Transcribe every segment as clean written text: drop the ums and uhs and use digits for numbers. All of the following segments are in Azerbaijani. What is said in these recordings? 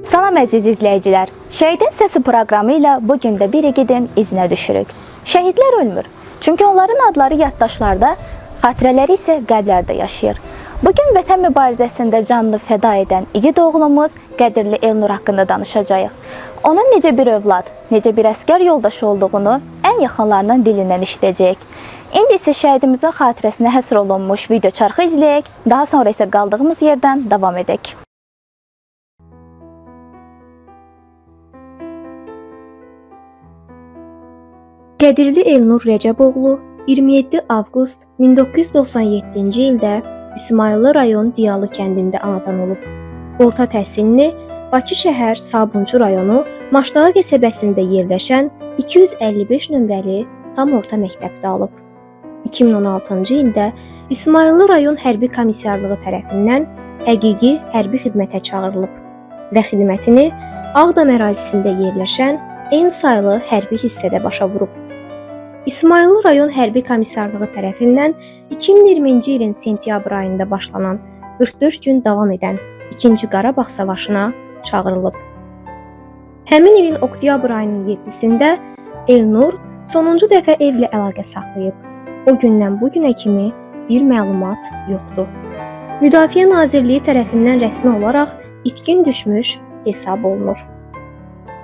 Salam əziz izləyicilər. Şəhidin Səsi proqramı ilə bu gün də bir igidin izinə düşürük. Şəhidlər ölmür. Çünki onların adları yaddaşlarda, xatirələri isə qəlblərdə yaşayır. Bugün vətən mübarizəsində canını fəda edən igid oğlumuz qədirli Elnur haqqında danışacağıq. Onun necə bir övlad, necə bir əsgər yoldaşı olduğunu ən yaxınlarının dilindən işləyəcəyik. İndi isə şəhidimizin xatirəsinə həsr olunmuş video çarxı izləyək, daha sonra isə qaldığımız yerdən davam edək. Qədirli Elnur Rəcəboğlu 27 avqust 1997-ci ildə İsmayıllı rayon Diyalı kəndində anadan olub. Orta təhsilini Bakı şəhər Sabunçu rayonu Maşdağı qəsəbəsində yerləşən 255 nömrəli tam orta məktəbdə alıb. 2016-cı ildə İsmayıllı rayon hərbi komissarlığı tərəfindən həqiqi hərbi xidmətə çağırılıb və xidmətini Ağdam ərazisində yerləşən eyni saylı hərbi hissədə başa vurub. İsmayıllı rayon hərbi komissarlığı tərəfindən 2020-ci ilin sentyabr ayında başlanan 44 gün davam edən 2-ci Qarabağ savaşına çağırılıb. Həmin ilin oktyabr ayının 7-sində Elnur sonuncu dəfə evlə əlaqə saxlayıb. O gündən bu günə kimi bir məlumat yoxdur. Müdafiə Nazirliyi tərəfindən rəsmi olaraq itkin düşmüş hesab olunur.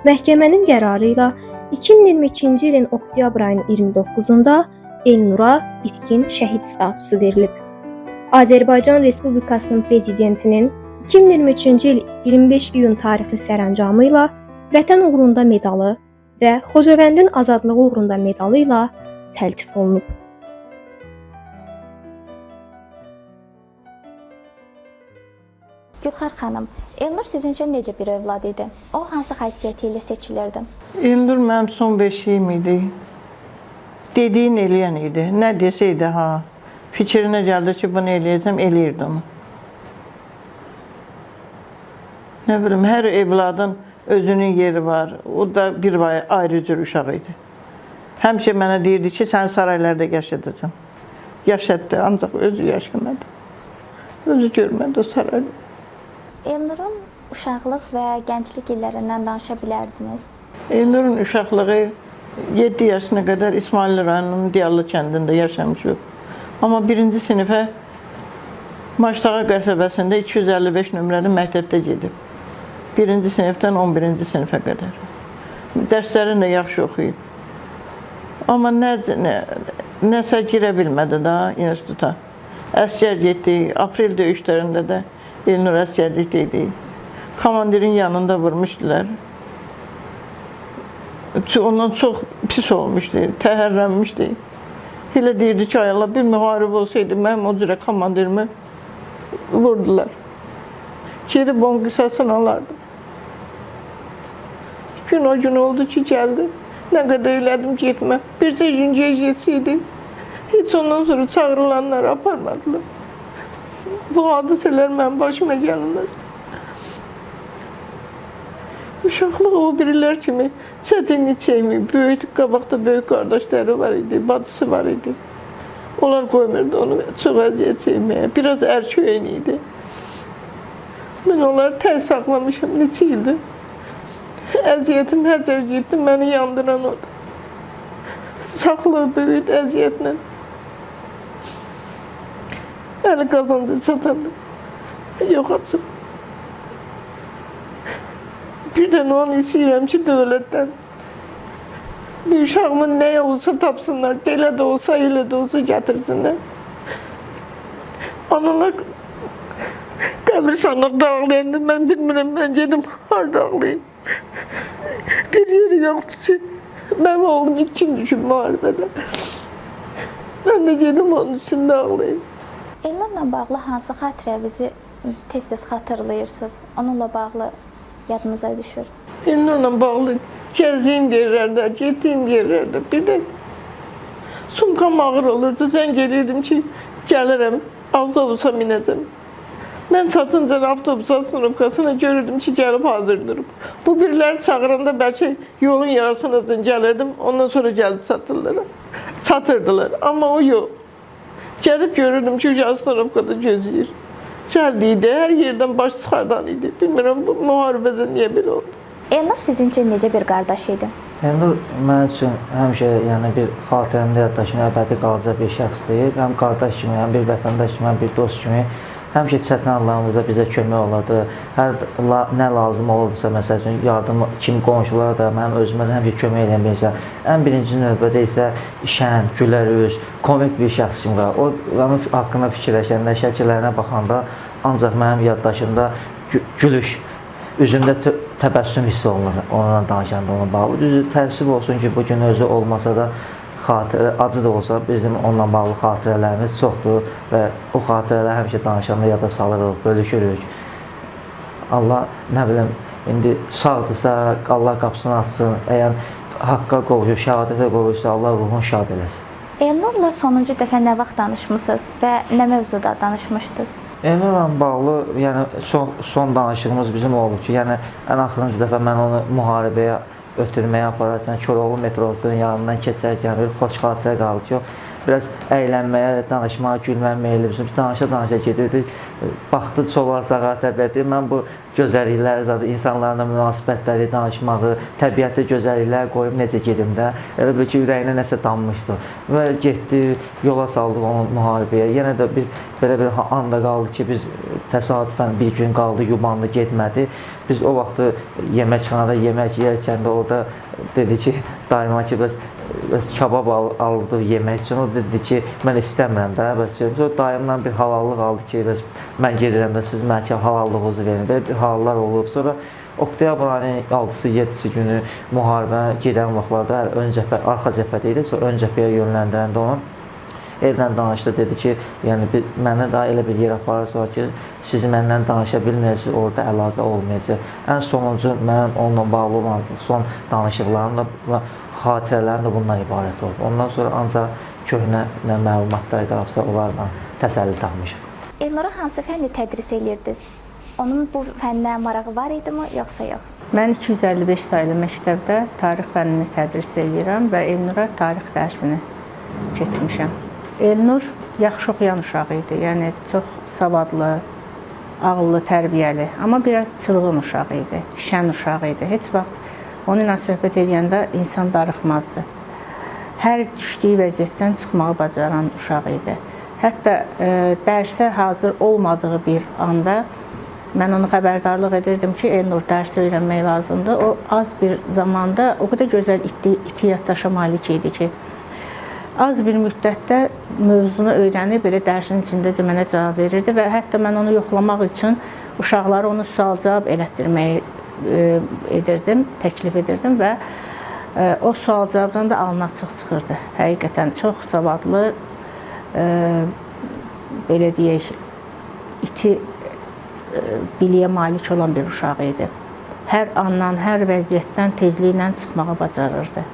Məhkəmənin qərarı ilə 2022-ci ilin oktyabr ayının 29-da Elnura itkin şəhid statusu verilib. Azərbaycan Respublikasının prezidentinin 2023-cü il 25 iyun tarixli sərəncamı ilə Vətən uğrunda medalı və Xocavəndin azadlığı uğrunda medalı ilə təltif olunub. Gülxar xanım, Elnur sizin üçün necə bir övlad idi? O hansı xasiyyəti ilə seçilirdi? Elnur mənim son beşiyim idi. Dediyin eləyən idi. Nə desəydi, fikrinə gəldi ki, bunu eləyəcəm, eləyirdi onu. Nə bilim, hər evladın özünün yeri var. O da bir ayrı cür uşaq idi. Həmişə mənə deyirdi ki, sən saraylarda yaşadacam. Yaşatdı, ancaq özü yaşamadı. Özü görmədi o sarayda. Elnurun uşaqlıq və gənclik illərindən danışa bilərdiniz? Elnurun uşaqlığı 7 yaşına qədər İsmayıllı rayonunun Diyalı kəndində yaşamışıq. Amma 1-ci sinifə Maşdağı qəsəbəsində 255 nömrəli məktəbdə gedib. 1-ci sinifdən 11-ci sinifə qədər. Dərslərini də yaxşı oxuyub. Amma nəsə girə bilmədi də instituta. Əskər getdi, aprel döyüşlərində də Elnur əskərlikdə idi. Komandirin yanında vurmuşdular. Ondan çox pis olmuşdu, təhərlənmişdi. Elə deyirdi ki, ay Allah, bir müharibə olsaydı, mənim o cürə komandirimi vurdular. Gedib onun qisasını alardı. Gün o gün oldu ki, gəldi. Nə qədər elədim getmə. Bircə gün gecəsiydi. Heç ondan sonra çağırılanları aparmadılar. Bu hadisələr mənim başıma gəlməzdi. Uşaqlıq o birilər kimi çətinlik çəkmir. Böyük qabaqda böyük qardaşları var idi, bacısı var idi. Onlar qoymurdu onu çox əziyyət çəkməyə. Biraz ərköyən idi. Mən onları tək saxlamışam, neçə ildir. Əziyyətim həcər getdi, məni yandıran odur. Saxlıq böyük əziyyətlə. Əli qazancı çatanda yox açıq. Bir də onu istəyirəm ki, dövlətdən bir uşağımın nə olsa tapsınlar, elə də olsa, elə də olsa gətirsinlər. Analar qəbirstanlıqda ağlayanda mən bilmirəm, mən gedim harada ağlayayım. Bir yeri yoxdur ki, mənim oğlum itkin düşüb müharibədə. Mən də gedim onun üstündə ağlayayım. Elnurla bağlı hansı xatirənizi tez-tez xatırlayırsınız? Onunla bağlı yadınıza düşür? Elnurla bağlı gəzdiyim yerlərdə, getdiyim yerlərdə bir də sumkam ağır olurdu. Zəng eləyirdim ki, gəlirəm, avtobusa minəcəm. Mən çatınca avtobusa sınıfqasına görürdüm ki, gəlib hazır durub. Bu biriləri çağıranda bəlkə yolun yarasına gəlirdim, ondan sonra gəlib çatırdılar. Amma o yox. Gəlib görürdüm ki, uşaq sınıfqada gözləyir. cəld idi, hər yerdən baş çıxardan idi. Bilmirəm, bu müharibədə niyə belə oldu? Elnur sizin üçün necə bir qardaş idi? Elnur mənim üçün həmişə yəni bir xatirəmdə yaddaşım əbədi qalacaq bir şəxsdir. Həm qardaş kimi, həm bir vətəndaş kimi, həm bir dost kimi həmişə çətin anlarımızda bizə kömək olurdu. Hər nə lazım olurdusa, məsəl üçün yardım kimi qonşulara da, mənim özümə də həmişə kömək eləməyəcə. Ən birinci növbədə isə şən, gülərüz, komik bir şəxs kimi var. O onun haqqında fikirləşəndə, şəkillərinə baxanda ancaq mənim yaddaşımda gülüş, üzündə təbəssüm hiss olunur onunla danışanda ona bağlı. Düzü təəssüf olsun ki, bugün özü olmasa da xatirə, acı da olsa bizim onunla bağlı xatirələrimiz çoxdur və o xatirələri həmişə danışanda yada salırıq, bölüşürük. Allah nə bilim, indi sağdırsa Allah qapısını açsın, əgər haqqa qovuşur, şəhadətə qovuşsa Allah ruhunu şad eləsin. Elnurla sonuncu dəfə nə vaxt danışmısınız və nə mövzuda danışmışdınız? Elnurla bağlı, yəni son danışığımız bizim oldu ki, yəni ən axırıncı dəfə mən onu müharibəyə ötürməyə apararkən Koroğlu metrosunun yanından keçərkən bir xoş xatirə qaldı ki, biraz əylənməyə, danışmağa, gülməyə meyilli danışa gedirdik. Baxdı sola sağa təbiəti. Mən bu gözəllikləri, zaten insanlarla münasibətləri, danışmağı, təbiətdə gözəlliklər qoyub necə gedim də. Elə bir ki, ürəyinə nəsə dammışdı. Və getdi, yola saldıq onu müharibəyə. Yenə də belə bir anda qaldı ki, biz təsadüfən bir gün qaldı, yubandı, getmədi. Biz o vaxtı yeməkxanada yemək yeyərkən də orada dedi ki, daima ki, bəs kabab aldı yemək üçün. O dedi ki, mən istəmirəm də, bəs o daimdən bir halallıq aldı ki, bəs mən gedirəm də siz mənə halallığınızı verin. Belə bir hallar olub. Sonra oktyabr ayının 6-sı, 7-si günü müharibə gedən vaxtlarda ön cəbhə, arxa cəbhədə idi. Sonra ön cəbhəyə yönləndirəndə onu evdən danışdı, dedi ki, yəni mənə daha elə bir yer aparırsa ki, siz məndən danışa bilməyəcəksiniz, orada əlaqə olmayacaq. Ən sonuncu mənim onunla bağlı olan son danışıqlarım da xatirələrim də bundan ibarət olub. Ondan sonra ancaq köhnə məlumatlar qalsa onlarla təsəlli tapmışam. Elnura hansı fənni tədris edirdiniz? Onun bu fənnə marağı var idimi, yoxsa yox? Mən 255 saylı məktəbdə tarix fənnini tədris edirəm və Elnura tarix dərsini keçmişəm. Elnur yaxşı oxuyan uşaq idi, yəni çox savadlı, ağıllı, tərbiyəli, amma biraz çılğın uşaq idi, şən uşaq idi. Heç vaxt onunla söhbət edəndə insan darıxmazdı. Hər düşdüyü vəziyyətdən çıxmağı bacaran uşaq idi. Hətta dərsə hazır olmadığı bir anda mən onu xəbərdarlıq edirdim ki, Elnur dərs öyrənmək lazımdır. O az bir zamanda o qədər gözəl iti yaddaşa malik idi ki, az bir müddətdə mövzunu öyrənib belə dərsin içindəcə mənə cavab verirdi və hətta mən onu yoxlamaq üçün uşaqları onu sual-cavab elətdirməyi edirdim, təklif edirdim və o sual-cavabdan da alnı açıq çıxırdı. Həqiqətən çox savadlı, belə deyək, iti biliyə malik olan bir uşaq idi. Hər andan, hər vəziyyətdən tezliklə çıxmağa bacarırdı.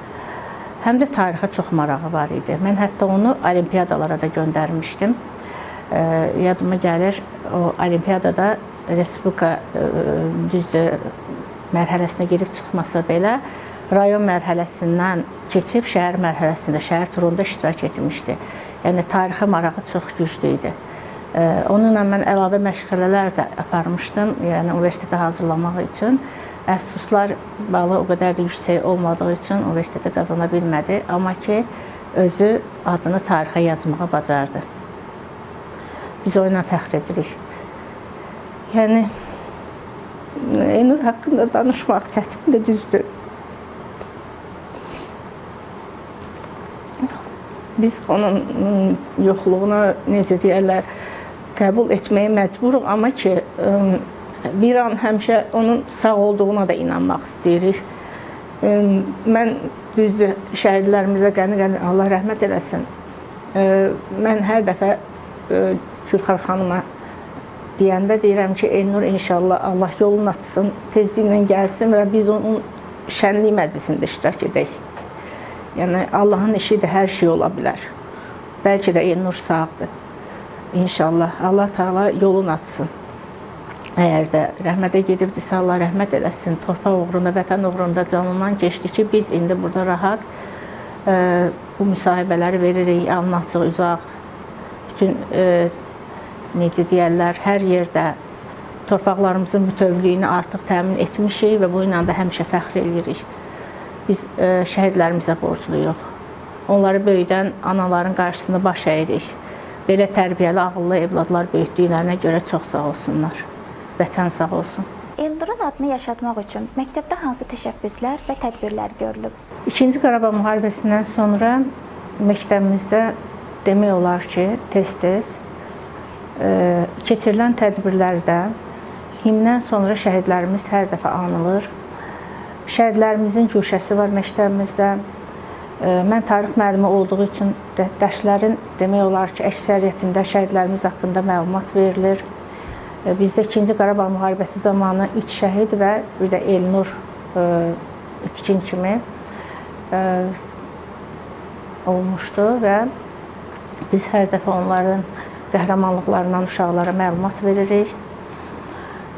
Həm də tarixə çox marağı var idi. Mən hətta onu olimpiyadalara da göndərmişdim. Yadıma gəlir, o olimpiyadada Respublika düzdür mərhələsinə girib çıxmasa belə, rayon mərhələsindən keçib şəhər mərhələsində, şəhər turunda iştirak etmişdi. Yəni, tarixə marağı çox güclü idi. Onunla mən əlavə məşğələlər də aparmışdım, yəni universitetə hazırlamaq üçün. Əfsuslar balı o qədər də yüksək olmadığı üçün universitetə qazana bilmədi, amma ki, özü adını tarixə yazmağa bacardı. Biz o ilə fəxr edirik. Yəni, Elnur haqqında danışmaq çətin də düzdür. Biz onun yoxluğuna, necə deyərlər, qəbul etməyə məcburuq, amma ki, bir an həmişə onun sağ olduğuna da inanmaq istəyirik. Mən düzdür, şəhidlərimizə qəni-qəni Allah rəhmət eləsin. Mən hər dəfə Gülxar xanıma deyəndə deyirəm ki, Elnur inşallah Allah yolunu açsın, tezliklə gəlsin və biz onun şənlik məclisində iştirak edək. Yəni, Allahın işi də hər şey ola bilər. Bəlkə də Elnur sağdır. İnşallah Allah Teala yolunu açsın. Əgər də rəhmətə gedibdirsə, Allah rəhmət eləsin. Torpaq uğrunda, vətən uğrunda canından keçdi ki, biz indi burada rahat bu müsahibələri veririk, alnı açıq, uzaq. Bütün necə deyərlər, hər yerdə torpaqlarımızın bütövlüyünü artıq təmin etmişik və bu ilə də həmişə fəxr edirik. Biz şəhidlərimizə borcluyuq. Onları böyüdən anaların qarşısında baş əyirik. Belə tərbiyəli, ağıllı evladlar böyütdüklərinə görə çox sağ olsunlar. Vətən sağ olsun. Elnurun adını yaşatmaq üçün məktəbdə hansı təşəbbüslər və tədbirlər görülüb? İkinci Qarabağ müharibəsindən sonra məktəbimizdə demək olar ki, tez-tez keçirilən tədbirlərdə himndən sonra şəhidlərimiz hər dəfə anılır. Şəhidlərimizin guşəsi var məktəbimizdə. Mən tarix müəllimi olduğu üçün dərslərin demək olar ki, əksəriyyətində şəhidlərimiz haqqında məlumat verilir. Bizdə 2-ci Qarabağ müharibəsi zamanı 3 şəhid və bir də Elnur itkin kimi olmuşdu və biz hər dəfə onların qəhrəmanlıqlarından uşaqlara məlumat veririk.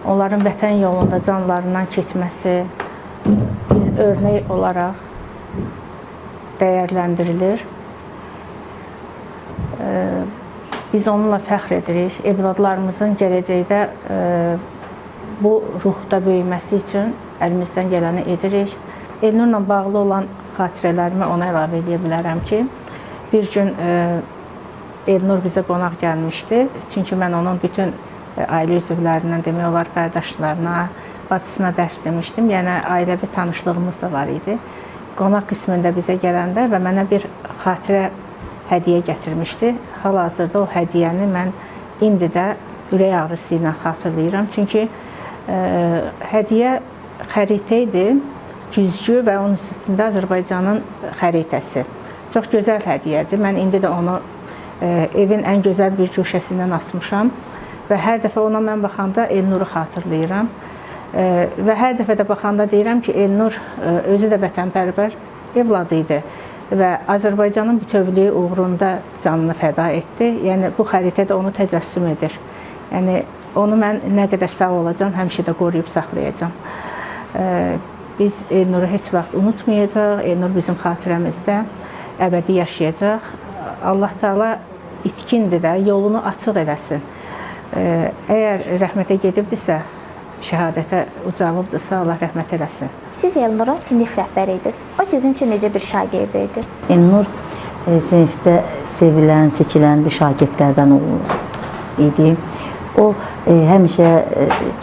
Onların vətən yolunda canlarından keçməsi bir örnək olaraq dəyərləndirilir. Biz onunla fəxr edirik. Evladlarımızın gələcəkdə bu ruhda böyüməsi üçün əlimizdən gələni edirik. Elnurla bağlı olan xatirələrimi ona əlavə edə bilərəm ki, bir gün Elnur bizə qonaq gəlmişdi. Çünki mən onun bütün ailə üzvlərindən demək olar, qardaşlarına, bacısına dərs demişdim. Yəni, ailəvi tanışlığımız da var idi. Qonaq qismində bizə gələndə və mənə bir xatirə hədiyyə gətirmişdi. Hal-hazırda o hədiyyəni mən indi də ürək ağrısı ilə xatırlayıram. Çünki hədiyyə xəritə idi, güzgü və onun üstündə Azərbaycanın xəritəsi. Çox gözəl hədiyyədir. Mən indi də onu evin ən gözəl bir köşəsindən asmışam və hər dəfə ona mən baxanda Elnuru xatırlayıram. Və hər dəfə də baxanda deyirəm ki, Elnur özü də vətənpərvər evladı idi və Azərbaycanın bütövlüyü uğrunda canını fəda etdi. Yəni, bu xəritə də onu təcəssüm edir. Yəni, onu mən nə qədər sağ olacam, həmişə də qoruyub saxlayacam. Biz Elnuru heç vaxt unutmayacaq, Elnur bizim xatirəmizdə əbədi yaşayacaq. Allah Teala itkindir də, yolunu açıq eləsin. Əgər rəhmətə gedibdirsə, şəhadətə ucalıbdırsa, Allah rəhmət eləsin. Siz Elnurun sinif rəhbəri idiniz. O sizin üçün necə bir şagird idi? Elnur sinifdə sevilən, seçilən bir şagirdlərdən idi. O həmişə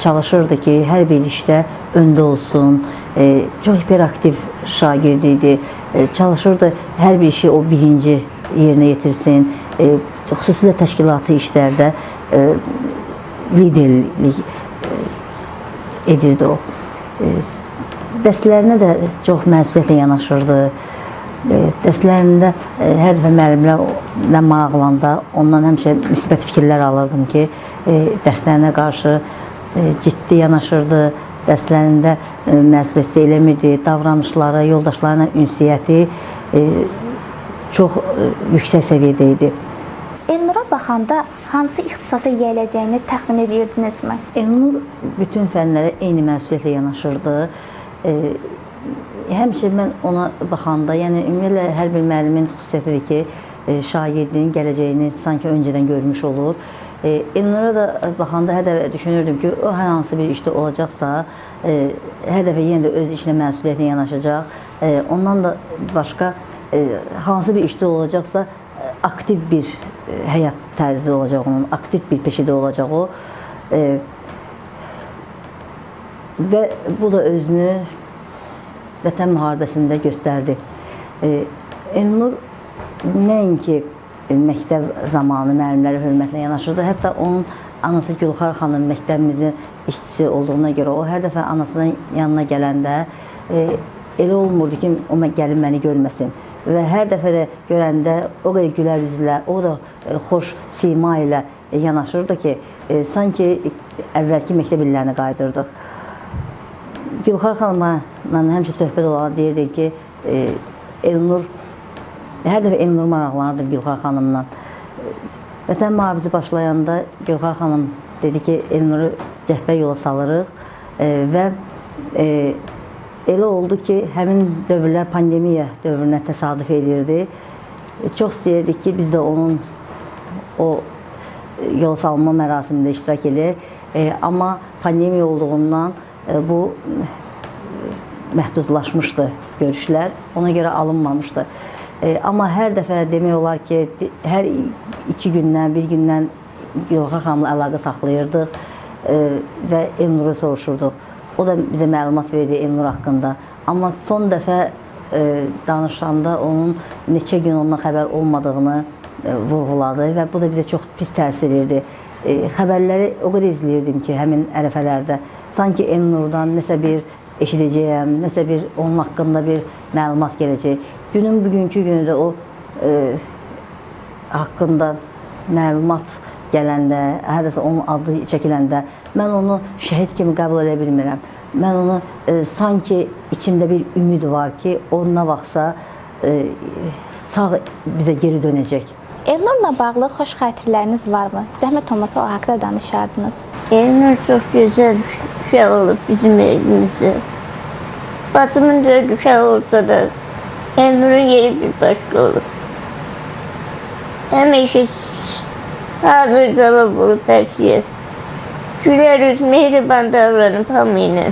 çalışırdı ki, hər bir işdə öndə olsun. Çox hiperaktiv şagird idi. Çalışırdı hər bir işi o birinci yerinə yetirsin. Xüsusilə təşkilati işlərdə liderlik edirdi o. Dərslərinə də çox məsuliyyətlə yanaşırdı. Dərslərində hər dəfə müəllimlərlə maraqlananda ondan həmişə müsbət fikirlər alırdım ki, dərslərinə qarşı ciddi yanaşırdı. Dərslərində məsuliyyət eləmirdi. Davranışları, yoldaşlarına ünsiyyəti çox yüksək səviyyədə idi. Elnura baxanda hansı ixtisasa yiyələcəyini təxmin edirdinizmi? Elnur bütün fənlərə eyni məsuliyyətlə yanaşırdı. Həmişə mən ona baxanda, yəni ümumiyyətlə hər bir müəllimin xüsusiyyətidir ki, şagirdinin gələcəyini sanki öncədən görmüş olur. Elnura da baxanda hər dəfə düşünürdüm ki, o hər hansı bir işdə olacaqsa, hər dəfə yenə də öz işinə məsuliyyətlə yanaşacaq. Ondan da başqa hansı bir işdə olacaqsa, aktiv bir həyat tərzi olacaq onun, aktiv bir peşədə olacaq o. Və bu da özünü Vətən müharibəsində göstərdi. Elnur nəinki məktəb zamanı müəllimlərə hörmətlə yanaşırdı, hətta onun anası Gülxar xanım məktəbimizin işçisi olduğuna görə o hər dəfə anasının yanına gələndə elə olmurdu ki, o gəlin məni görməsin. Və hər dəfə də görəndə o qədər gülər üzlə, o da xoş sima ilə yanaşırdı ki, sanki əvvəlki məktəb illərini qaydırdıq. Gülxar xanımla həmişə söhbət olanda deyirdik ki, Elnur, hər dəfə Elnur maraqlanırdı Gülxar xanımla. Vətən müharibəsi başlayanda Gülxar xanım dedi ki, Elnuru cəhbə yola salırıq və elə oldu ki, həmin dövrlər pandemiya dövrünə təsadüf edirdi. Çox istəyirdik ki, biz də onun o yol salma mərasimində iştirak edir. Amma pandemiya olduğundan bu məhdudlaşmışdı görüşlər. Ona görə alınmamışdı. Amma hər dəfə demək olar ki, hər 2 gündən, 1 gündən Gülxar xanımla əlaqə saxlayırdıq və Elnuru soruşurduq. O da bizə məlumat verdi Elnur haqqında. Amma son dəfə danışanda onun neçə gün ondan xəbər olmadığını vurğuladı və bu da bizə çox pis təsir edirdi. Xəbərləri o qədər izləyirdim ki, həmin ərəfələrdə sanki Elnurdan nəsə bir eşidəcəyəm, nəsə bir onun haqqında bir məlumat gələcək. Günün bugünkü günü də o haqqında məlumat gələndə, hərəsə onun adı çəkiləndə mən onu şəhid kimi qəbul edə bilmirəm. Mən onu sanki içimdə bir ümid var ki, o nə vaxtsa sağ bizə geri dönəcək. Elnurla bağlı xoş xatirələriniz varmı? Zəhmət olmasa o haqqda danışardınız. Elnur çox gözəl uşaq olub bizim evimizdə. Bacımın da uşaq olsa da Elnurun yeri bir başqa olub. Həmişə hazır cavab olub hər şeyə. Gülər üz, mehriban davranıb hamı ilə.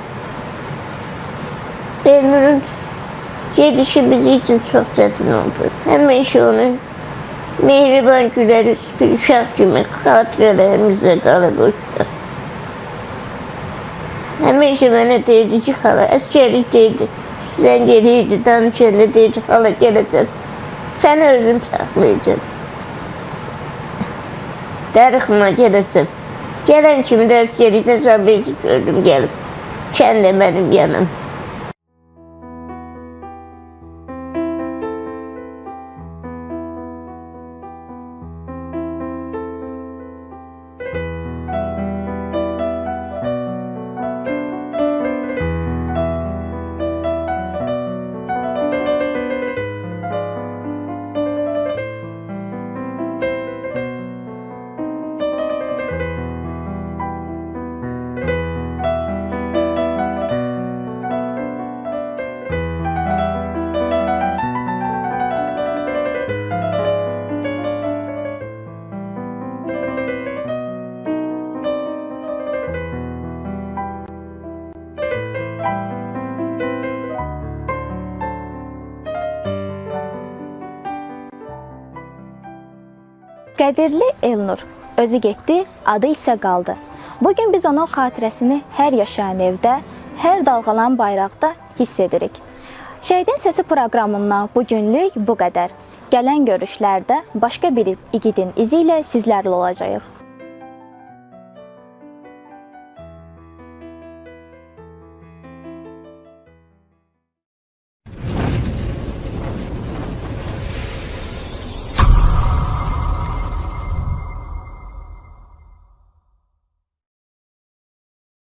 Elnurun gedişi bizim üçün çox çətin oldu. Həmişə onu mehriban, gülər üz, bir uşaq kimi xatirələrimizdə qalıb o uşaq. Həmişə mənə deyirdi ki, xala, əsgərlikdəydi. Zəng eləyirdi, danışanda deyirdi, xala gələcəm. Səni özüm saxlayacam. Darıxma gələcəm. Gələn kimi də əsgərlikdə sabirci gördüm gəlib. Kəndə mənim yanım. Qədirli Elnur özü getdi, adı isə qaldı. Bugün biz onun xatirəsini hər yaşayan evdə, hər dalğalan bayraqda hiss edirik. Şəhidin Səsi proqramından bugünlük bu qədər. Gələn görüşlərdə başqa bir igidin izi ilə sizlərlə olacağıq.